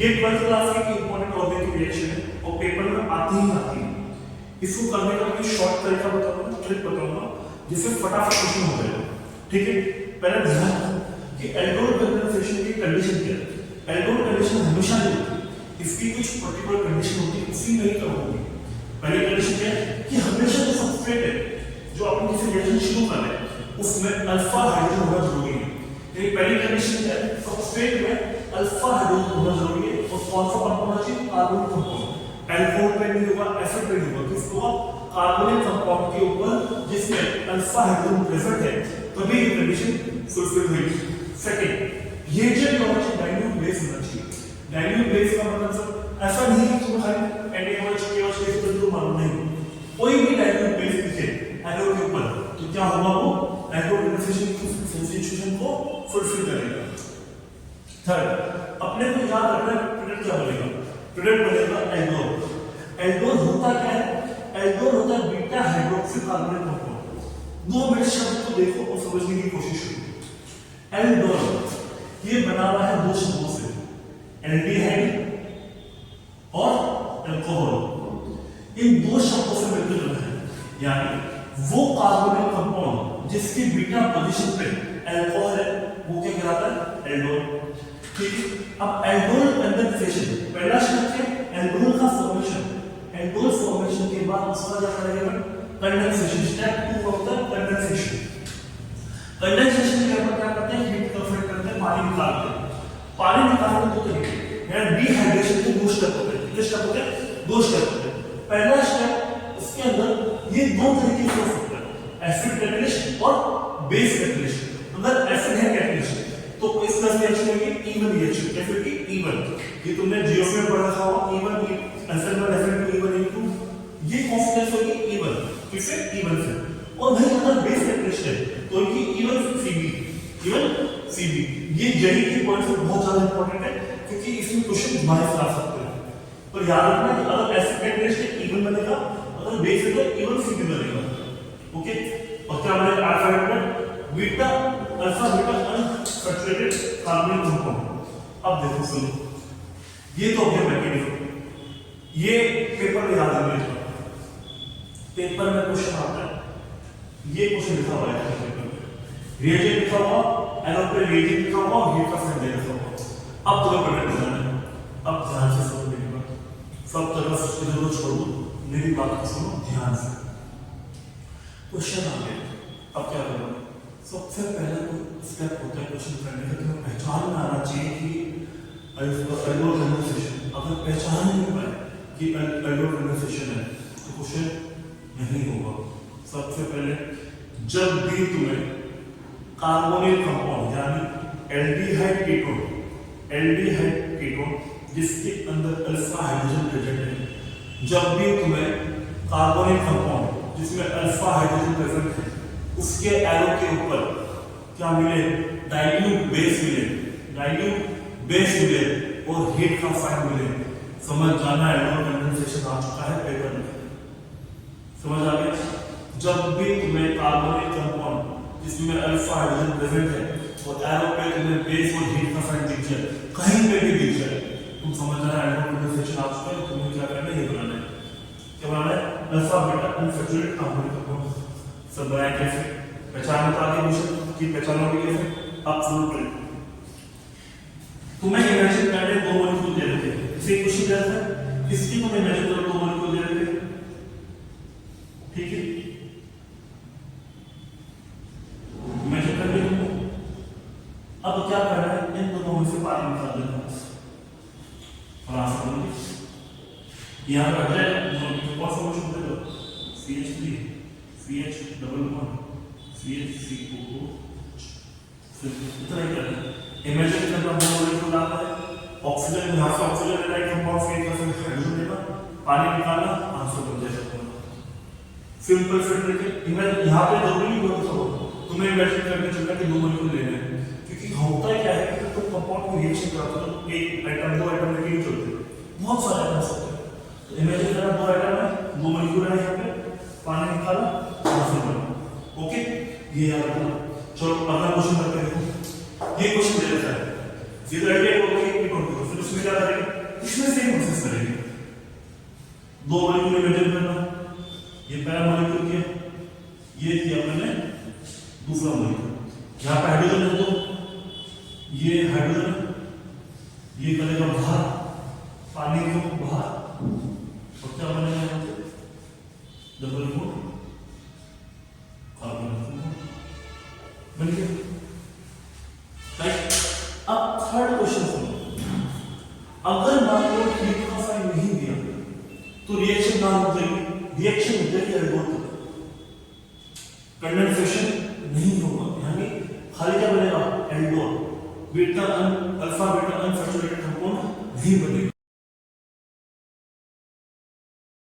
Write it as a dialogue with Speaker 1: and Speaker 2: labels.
Speaker 1: ये 12th class की important organic reaction है और पेपर में आती है। इसको करने का मैं शॉर्ट तरीका बताऊंगा, ट्रिक बताऊंगा जिससे फटाफट क्वेश्चन हो जाएगा। ठीक है, पहले ध्यान रखो कि एल्कोहल कंडेंसेशन की कंडीशन क्या है। एल्कोहल कंडीशन हमेशा नहीं होती, इसकी कुछ पर्टिकुलर कंडीशन होती है, उसी में ही करूंगी। पहली कंडीशन क्या है कि हमेशा जो सबस्ट्रेट है जो अपन किसी रिएक्शन शुरू कर रहे हैं उसमें अल्फा हाइड्रोजन होना जरूरी है। ये पहली कंडीशन क्या है, सबस्ट्रेट में अल्फा हाइड्रोजन होना जरूरी है। और कौन सा कंपाउंड होना चाहिए, कार्बोनिक कंपाउंड। एल्कोहल पे नहीं होगा, एसिड पे नहीं होगा, किसको होगा, कार्बोनिक कंपाउंड के ऊपर जिसमें अल्फा हाइड्रोजन प्रेजेंट है, तभी ये कंडीशन फुलफिल होगी। सेकंड, ये जो होना चाहिए डाइल्यूट बेस होना चाहिए। डाइल्यूट बेस का मतलब सर ऐसा नहीं है कि खाली NaOH KOH के तो मालूम नहीं, कोई भी डाइल्यूट बेस दिखे एल्कोहल के ऊपर तो क्या होगा, वो एल्कोहल कंडेंसेशन की सिचुएशन को फुलफिल करेगा। थर्ड, अपने को याद रखना है प्रोडक्ट क्या बनेगा, प्रोडक्ट बनेगा एल्डोल। एल्डोल होता क्या है, एल्डोल होता है beta hydroxy carbonate compound. 2 minute शब्द को देखो और समझने की कोशिश करो। एल्डोल ये बना हुआ है 2 शब्दों से, एल्डिहाइड और अल्कोहल। इन 2 शब्दों से मिलकर बना है, यानी वो कार्बोनेट कंपाउंड जिसकी बीटा पोजीशन पे अल्कोहल है वो क्या कहलाता है, एल्डोल। ठीक है, अब एल्डोल कंडेंसेशन पहला स्टेप है एल्डोल का फॉर्मेशन। एल्डोल फॉर्मेशन के बाद उसका क्या करेंगे, कंडेंसेशन। स्टेप 2 होता है कंडेंसेशन। कंडेंसेशन के बाद क्या करते हैं, हीट कंफर्ट करते हैं, पानी निकालते हैं। पानी निकालने के 2 तरीके, यानी डिहाइड्रेशन के 2 स्टेप होते हैं। कितने स्टेप होते हैं, 2 स्टेप होते हैं। पहला स्टेप, उसके अंदर ये 2 तरीके से हो सकता है, एसिड कैटलिस्ट और बेस कैटलिस्ट। अगर एसिड है कैटलिस्ट तो इस तरह से रिएक्शन होगी इवन रिएक्शन, कैसे होगी, इवन। ये तुमने जीओस में पढ़ा था, इवन एसिड में डेफिनेटली इवन इनटू ये कॉन्स्टेंट होगी इवन, किससे, इवन से। और भाई अगर बेस कैटलिस्ट है तो ये इवन Cb, इवन Cb। ये यही की पॉइंट से बहुत ज्यादा इंपॉर्टेंट है क्योंकि इसमें क्वेश्चन बाहर आ सकते हैं। पर याद रखना कि अगर एसिड कैटलिस्ट है इवन बनेगा, अगर बेस है तो इवन Cb बनेगा। ओके, और क्या बनेगा, alpha beta alpha beta unsaturated carbonic compound. अब देखो सुनो, ये तो हो गया मैकेनिज्म, ये पेपर में याद रखना। पेपर में क्वेश्चन आता है, ये क्वेश्चन लिखा हुआ है पेपर में, रिएजेंट लिखा हुआ, एलोपे रिएजेंट लिखा हुआ, हीट का फॉर्मूला लिखा हुआ। अब तुम्हें पढ़ना है, अब ध्यान से सुनो मेरी बात, सब तरह से इधर छोड़ दो, मेरी बात को सुनो ध्यान से। क्वेश्चन आ गया, अब क्या करोगे, सबसे पहला तो स्टेप होता है क्वेश्चन करने का, तुम्हें पहचान में आना चाहिए कि एल्डोल कंडेंसेशन। अगर पहचान नहीं पाए कि एल्डोल कंडेंसेशन है तो क्वेश्चन नहीं होगा। सबसे पहले जब भी तुम्हें कार्बोनिल कंपाउंड यानी एल्डिहाइड कीटोन जिसके अंदर अल्फा हाइड्रोजन प्रेजेंट है, जब भी तुम्हें कार्बोनिल कंपाउंड जिसमें अल्फा हाइड्रोजन प्रेजेंट है उसके एरो के ऊपर क्या मिले, डाइल्यूट बेस मिले और हीट का फाइन मिले, समझ जाना एल्डोल कंडेंसेशन आ चुका है पेपर में। समझ आ गया, जब भी तुम्हें कार्बोनिक कंपाउंड जिसमें अल्फा हाइड्रोजन प्रेजेंट है और एरो पे तुम्हें बेस और हीट का फाइन दिख जाए, कहीं पे भी दिख जाए, तुम समझ जाना एल्डोल कंडेंसेशन आ चुका है। तुम्हें क्या करना है, ये बनाना है, क्या बनाना है, alpha beta unsaturated carbonic compound. सब बनाए कैसे, पहचान बता दी क्वेश्चन की पहचानोगे कैसे। अब सुनो ट्रिक, तुम्हें इमेजिन करने 2 मॉलिक्यूल दे रखे हैं, इसे क्वेश्चन क्या है, इसकी तुम्हें इमेजिन करो 2 मॉलिक्यूल दे रखे हैं, ठीक है, इमेजिन कर लिया तुमने। अब क्या करना है, इन दोनों में से पानी निकाल देना और आंसर करोगे। यहां पर हटाए कौन सा क्वेश्चन दे दो, CH3 CH double bond CH3O, इतना ही करना है। इमेजिन करना 2 मॉलिक्यूल आता है, ऑक्सीजन यहां से ऑक्सीजन लेना है, कंपाउंड से हाइड्रोजन लेना, पानी निकालना, आंसर बन जाएगा। सिंपल फिल्टर के इमेजिन यहां पे जरूरी नहीं होता, तुम्हें इमेजिन करके चलना कि 2 मॉलिक्यूल लेने हैं, क्योंकि होता क्या है कि तुम कंपाउंड को रिएक्शन कराते हो, एक आइटम 2 आइटम लेके नहीं चलते, बहुत सारे आइटम होते हैं। तो इमेजिन करना 2 आइटम है, 2 मॉलिक्यूल है, यहां पे पानी निकाला, आंसर बना। ओके, ये याद रखना। चलो अगला क्वेश्चन करते हैं। ये क्वेश्चन दे रखा है, सीधा आइडिया होगा कि फिर इसमें क्या करेंगे, इसमें सेम प्रोसेस करेंगे। दो मॉलिक्यूल मेंटेन करना, ये पहला मॉलिक्यूल किया, ये किया मैंने दूसरा मॉलिक्यूल, यहाँ पे हाइड्रोजन है तो ये हाइड्रोजन ये करेगा बाहर, पानी को बाहर, और क्या बनेगा यहाँ पे डबल बॉन्ड कार्बन बन गया। राइट, अब थर्ड क्वेश्चन सुनो, अगर मान लो हीट का साइन नहीं दिया तो रिएक्शन ना हो जाएगी, रिएक्शन हो जाएगी एल्कोहल तक, कंडेंसेशन नहीं होगा, यानी खाली क्या बनेगा alcohol, beta alpha beta unsaturated compound नहीं बनेगा।